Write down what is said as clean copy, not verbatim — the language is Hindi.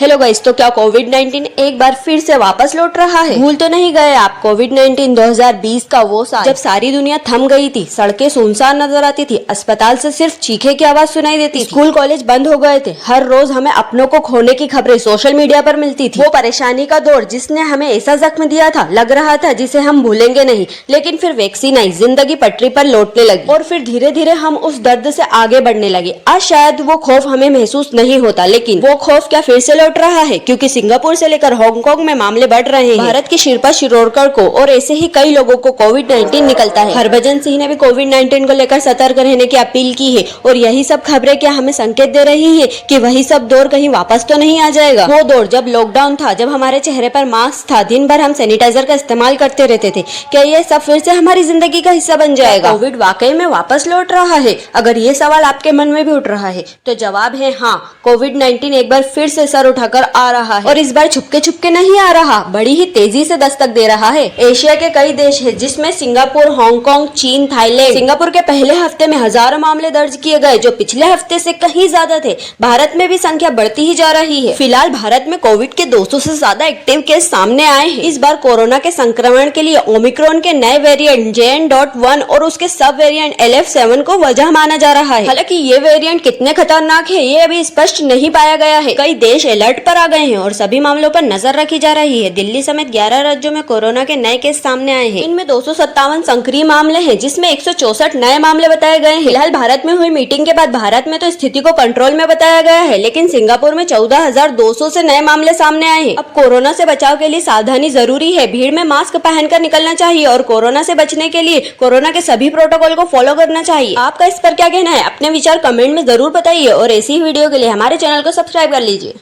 हेलो गाइस, तो क्या कोविड-19 एक बार फिर से वापस लौट रहा है? भूल तो नहीं गए आप कोविड-19 2020 का वो साल जब सारी दुनिया थम गई थी, सड़कें सुनसान नजर आती थी, अस्पताल से सिर्फ चीखे की आवाज सुनाई देती थी, स्कूल कॉलेज बंद हो गए थे, हर रोज हमें अपनों को खोने की खबरें सोशल मीडिया पर मिलती थी। वो परेशानी का दौर जिसने हमें ऐसा जख्म दिया था, लग रहा था जिसे हम भूलेंगे नहीं। लेकिन फिर वैक्सीन आई, जिंदगी पटरी पर लौटने लगी और फिर धीरे धीरे हम उस दर्द से आगे बढ़ने लगे। आज शायद वो खौफ हमें महसूस नहीं होता, लेकिन वो खौफ क्या फिर से लौट रहा है? क्योंकि सिंगापुर से लेकर हांगकांग में मामले बढ़ रहे हैं। भारत की शिल्पा शिरोडकर को और ऐसे ही कई लोगों को कोविड-19 निकलता है। हरभजन सिंह ने भी कोविड-19 को लेकर सतर्क रहने की अपील की है और यही सब खबरें क्या हमें संकेत दे रही है कि वही सब दौर कहीं वापस तो नहीं आ जाएगा? वो दौर जब लॉकडाउन था, जब हमारे चेहरे पर मास्क था, दिन भर हम सैनिटाइजर का इस्तेमाल करते रहते थे, क्या ये सब फिर से हमारी जिंदगी का हिस्सा बन जाएगा? कोविड वाकई में वापस लौट रहा है? अगर ये सवाल आपके मन में भी उठ रहा है तो जवाब है हाँ, कोविड-19 एक बार फिर से सर उठाकर आ रहा है और इस बार छुपके नहीं आ रहा, बड़ी ही तेजी से दस्तक दे रहा है। एशिया के कई देश हैं जिसमें सिंगापुर, हांगकांग, चीन, थाईलैंड। सिंगापुर के पहले हफ्ते में हजारों मामले दर्ज किए गए, जो पिछले हफ्ते से कहीं ज्यादा थे। भारत में भी संख्या बढ़ती ही जा रही है। फिलहाल भारत में कोविड के 200 से ज्यादा एक्टिव केस सामने आए हैं। इस बार कोरोना के संक्रमण के लिए ओमिक्रॉन के नए वेरिएंट JN.1 और उसके सब वेरिएंट LF7 को वजह माना जा रहा है। हालांकि ये वेरिएंट कितने खतरनाक है ये अभी स्पष्ट नहीं पाया गया है। कई देश अलर्ट पर आ गए हैं और सभी मामलों पर नजर रखी जा रही है। दिल्ली समेत 11 राज्यों में कोरोना के नए केस सामने आए हैं। इनमें 257 सक्रिय मामले हैं, जिसमें 164 नए मामले बताए गए हैं। फिलहाल भारत में हुई मीटिंग के बाद भारत में तो स्थिति को कंट्रोल में बताया गया है, लेकिन सिंगापुर में 14,200 से नए मामले सामने आए हैं। अब कोरोना से बचाव के लिए सावधानी जरूरी है। भीड़ में मास्क पहनकर निकलना चाहिए और कोरोना से बचने के लिए कोरोना के सभी प्रोटोकॉल को फॉलो करना चाहिए। आपका इस पर क्या कहना है? अपने विचार कमेंट में जरूर बताइए और ऐसी ही वीडियो के लिए हमारे चैनल को सब्सक्राइब कर लीजिए।